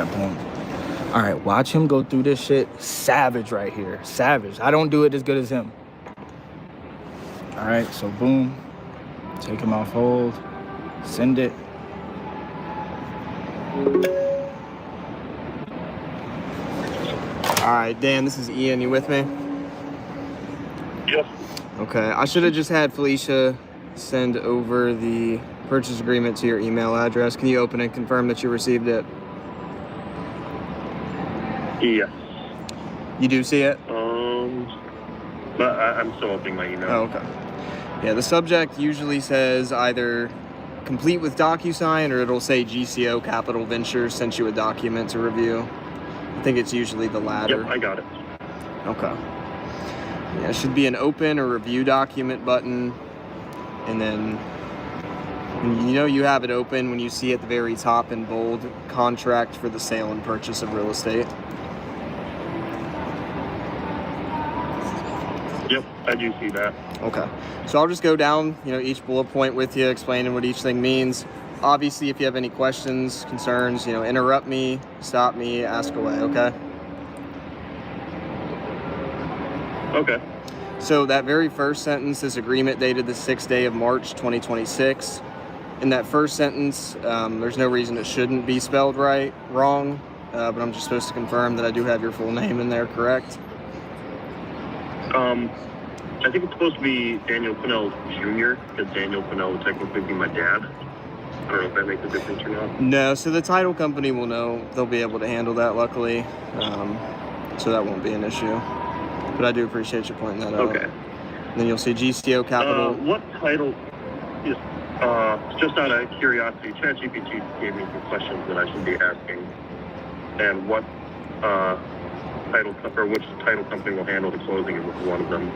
right, boom. All right, watch him go through this shit. Savage right here. Savage. I don't do it as good as him. All right, so boom. Take him off hold. Send it. All right, Dan, this is Ian. You with me? Yes. Okay, I should have just had Felicia send over the purchase agreement to your email address. Can you open and confirm that you received it? Yes. You do see it? But I'm still opening my email. Oh, okay. Yeah, the subject usually says either complete with DocuSign or it'll say GCO Capital Ventures sent you a document to review. I think it's usually the latter. Yep, I got it. Okay. Yeah, it should be an open or review document button. And then you know you have it open when you see at the very top in bold, contract for the sale and purchase of real estate. Yep, I do see that. Okay. So I'll just go down, each bullet point with you, explaining what each thing means. Obviously, if you have any questions, concerns, interrupt me, stop me, ask away, okay? Okay. So that very first sentence, this agreement dated the 6th day of March, 2026. In that first sentence, there's no reason it shouldn't be spelled wrong, but I'm just supposed to confirm that I do have your full name in there, correct? I think it's supposed to be Daniel Pinnell Jr., because Daniel Pinnell would technically be my dad. I don't know if that makes a difference or not. No, so the title company will know. They'll be able to handle that, luckily. So that won't be an issue. But I do appreciate you pointing that out. Okay. And then you'll see GCO Capital. What title is, just out of curiosity, ChatGPT gave me some questions that I should be asking. And what which title company will handle the closing is one of them.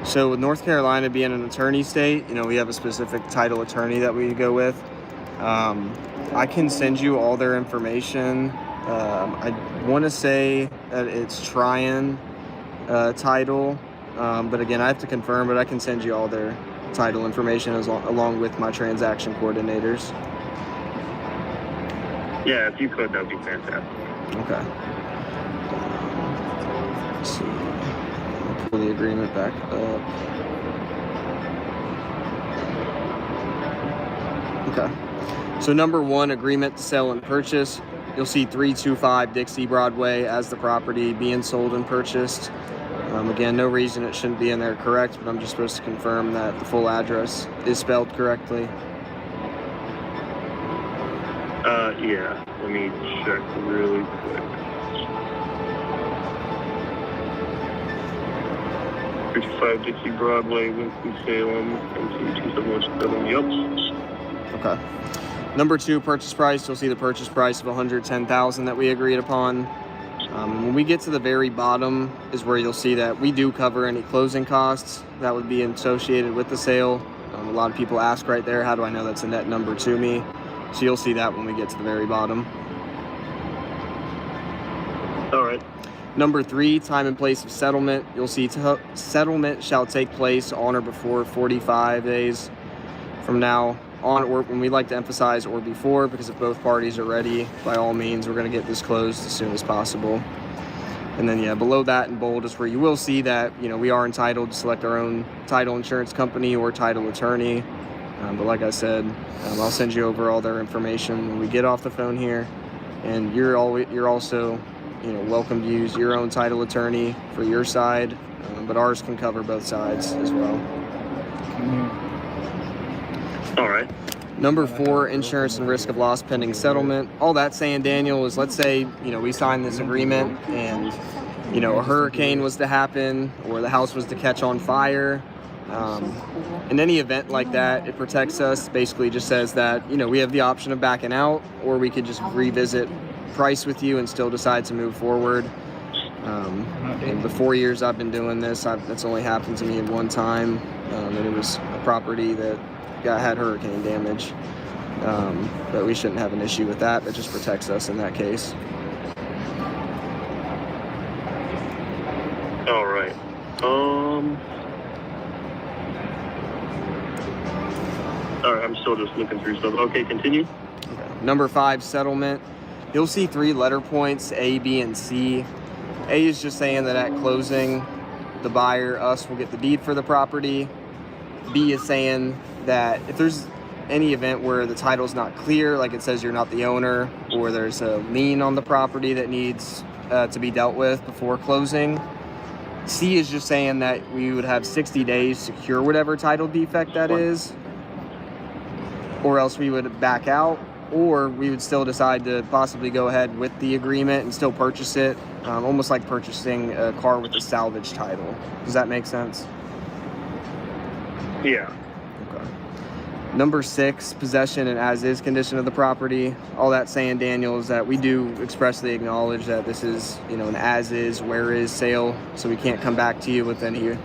So with North Carolina being an attorney state, we have a specific title attorney that we go with. I can send you all their information. I want to say that it's Tryon title, but again, I have to confirm, but I can send you all their title information along with my transaction coordinators. Yeah, if you could, that would be fantastic. Okay. Let's see. I'll pull the agreement back up. Okay. So number 1, agreement to sell and purchase. You'll see 325 Dixie Broadway as the property being sold and purchased. Again, no reason it shouldn't be in there correct, but I'm just supposed to confirm that the full address is spelled correctly. Yeah. Let me check really quick. 55 Dixie Broadway, Winston-Salem, MC271. Yep. Okay. Number 2, purchase price. You'll see the purchase price of $110,000 that we agreed upon. When we get to the very bottom is where you'll see that we do cover any closing costs that would be associated with the sale. A lot of people ask right there, how do I know that's a net number to me? So you'll see that when we get to the very bottom. All right. Number 3, time and place of settlement. You'll see settlement shall take place on or before 45 days from now on, or when we like to emphasize or before, because if both parties are ready, by all means, we're going to get this closed as soon as possible. And then, below that in bold is where you will see that, we are entitled to select our own title insurance company or title attorney. But like I said, I'll send you over all their information when we get off the phone here. And you're also, welcome to use your own title attorney for your side, but ours can cover both sides as well. All right. Number 4, insurance and risk of loss pending settlement. All that's saying, Daniel, is let's say, we signed this agreement and, a hurricane was to happen or the house was to catch on fire. In any event like that, it protects us. Basically just says that, we have the option of backing out, or we could just revisit price with you and still decide to move forward. In the 4 years I've been doing this, that's only happened to me one time, and it was a property that had hurricane damage, but we shouldn't have an issue with that. That just protects us in that case. All right. All right, I'm still just looking through stuff. Okay, continue. Okay. Number 5, settlement. You'll see 3 letter points, A, B, and C. A is just saying that at closing, the buyer, us, will get the deed for the property. B is saying that if there's any event where the title's not clear, like it says you're not the owner, or there's a lien on the property that needs to be dealt with before closing. C is just saying that we would have 60 days to cure whatever title defect that is, or else we would back out, or we would still decide to possibly go ahead with the agreement and still purchase it, almost like purchasing a car with a salvage title. Does that make sense? Yeah. Okay. Number 6, possession and as-is condition of the property. All that's saying, Daniel, is that we do expressly acknowledge that this is, an as-is, where-is sale, so we can't come back to you with any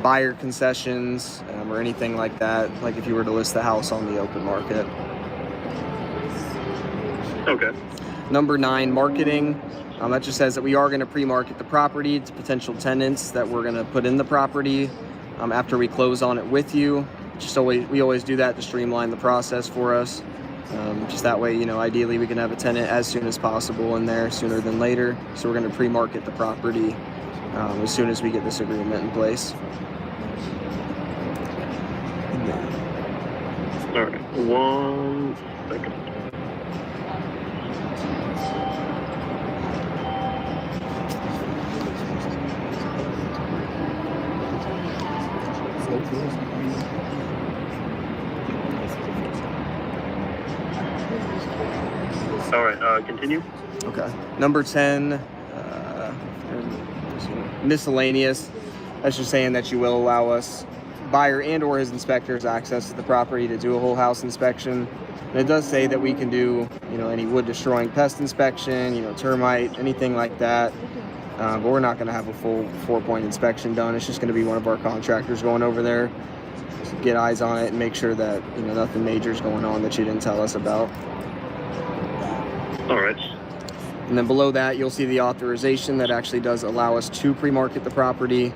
buyer concessions or anything like that, like if you were to list the house on the open market. Okay. Number 9, marketing. That just says that we are going to pre-market the property to potential tenants that we're going to put in the property after we close on it with you. We always do that to streamline the process for us. Just that way, ideally we can have a tenant as soon as possible in there, sooner than later. So we're going to pre-market the property as soon as we get this agreement in place. All right. 1 second. All right, continue. Okay. Number 10, miscellaneous. That's just saying that you will allow us, buyer and or his inspectors, access to the property to do a whole house inspection. And it does say that we can do, any wood destroying pest inspection, termite, anything like that. But we're not going to have a full 4-point inspection done. It's just going to be one of our contractors going over there to get eyes on it and make sure that, nothing major is going on that you didn't tell us about. All right. And then below that, you'll see the authorization that actually does allow us to pre-market the property.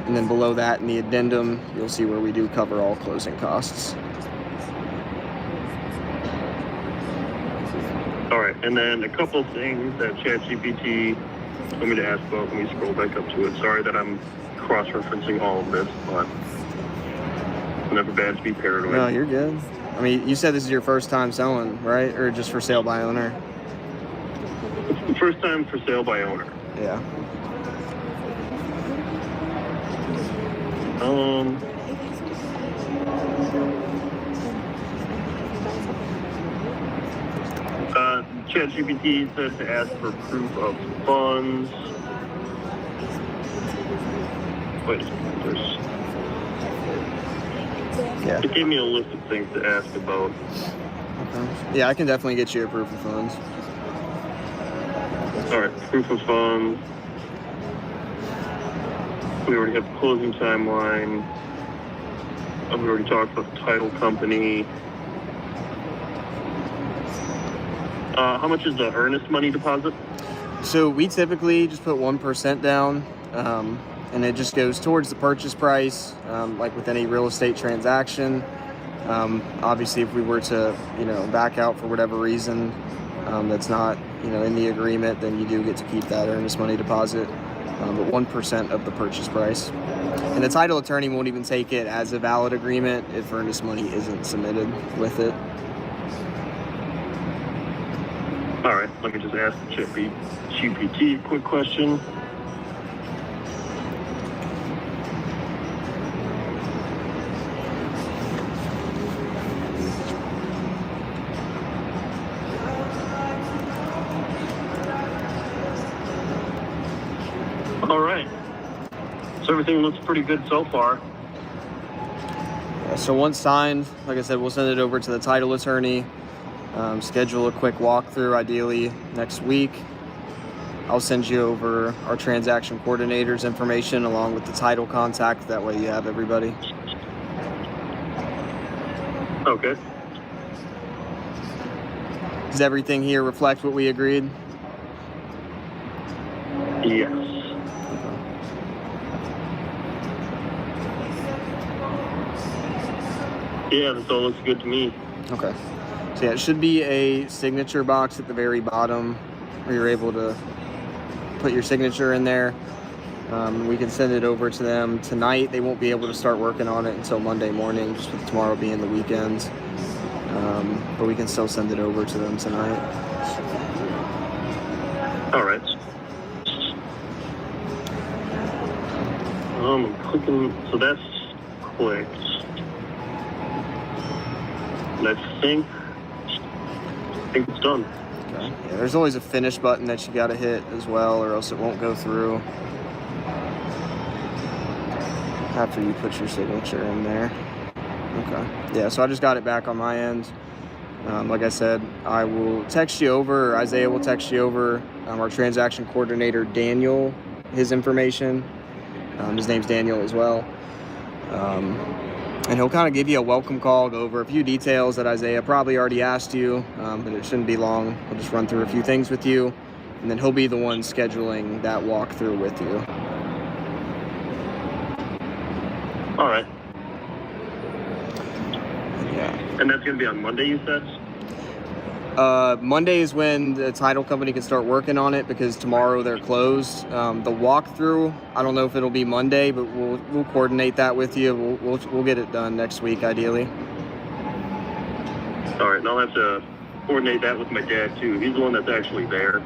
And then below that, in the addendum, you'll see where we do cover all closing costs. All right, and then a couple things that ChatGPT told me to ask about. Let me scroll back up to it. Sorry that I'm cross-referencing all of this, but it's never bad to be paranoid. No, you're good. I mean, you said this is your first time selling, right? Or just for sale by owner? It's the first time for sale by owner. Yeah. ChatGPT said to ask for proof of funds. Wait a minute, Yeah. it gave me a list of things to ask about. Okay. Yeah, I can definitely get you a proof of funds. All right, proof of funds. We already have the closing timeline. We already talked about the title company. How much is the earnest money deposit? So we typically just put 1% down, and it just goes towards the purchase price, like with any real estate transaction. Obviously, if we were to, back out for whatever reason that's not, in the agreement, then you do get to keep that earnest money deposit, but 1% of the purchase price. And the title attorney won't even take it as a valid agreement if earnest money isn't submitted with it. All right, let me just ask ChatGPT a quick question. All right. So everything looks pretty good so far. Yeah, so once signed, like I said, we'll send it over to the title attorney. Schedule a quick walkthrough, ideally next week. I'll send you over our transaction coordinator's information along with the title contact. That way you have everybody. Okay. Does everything here reflect what we agreed? Yes. Yeah, this all looks good to me. Okay. So yeah, it should be a signature box at the very bottom where you're able to put your signature in there. We can send it over to them tonight. They won't be able to start working on it until Monday morning, just with tomorrow being the weekend. But we can still send it over to them tonight. All right. I'm clicking, so that's clicked. And I think it's done. Okay. Yeah, there's always a finish button that you got to hit as well, or else it won't go through after you put your signature in there. Okay. Yeah, so I just got it back on my end. Like I said, I will text you over, or Isaiah will text you over our transaction coordinator, Daniel, his information. His name's Daniel as well. And he'll kind of give you a welcome call, go over a few details that Isaiah probably already asked you, but it shouldn't be long. He'll just run through a few things with you, and then he'll be the one scheduling that walkthrough with you. All right. Yeah. And that's going to be on Monday, you said? Monday is when the title company can start working on it, because tomorrow they're closed. The walkthrough, I don't know if it'll be Monday, but we'll coordinate that with you. We'll get it done next week, ideally. All right, and I'll have to coordinate that with my dad, too. He's the one that's actually there.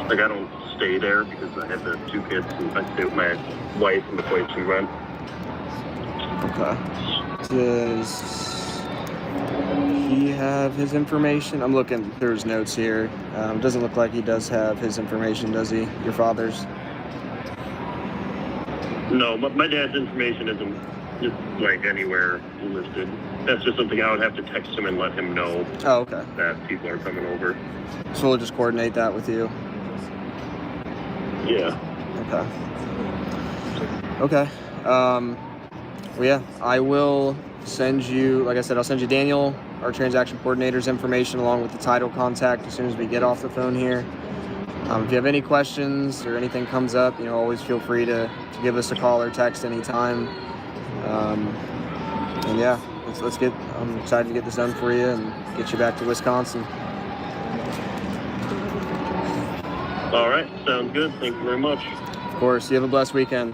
Like, I don't stay there because I have the 2 kids, and I stay with my wife and the place we rent. Okay. Does he have his information? I'm looking through his notes here. Doesn't look like he does have his information, does he? Your father's? No, my dad's information isn't just like anywhere listed. That's just something I would have to text him and let him know. Oh, okay. That people are coming over. So we'll just coordinate that with you. Yeah. Okay. Well, yeah, I will send you, like I said, I'll send you Daniel, our transaction coordinator's information, along with the title contact as soon as we get off the phone here. If you have any questions or anything comes up, always feel free to give us a call or text anytime. And yeah, I'm excited to get this done for you and get you back to Wisconsin. All right, sounds good. Thank you very much. Of course, you have a blessed weekend.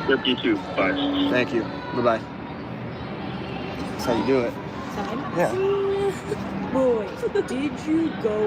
Yep, you too. Bye. Thank you. Bye-bye. That's how you do it. Time? Yeah. Boy, did you go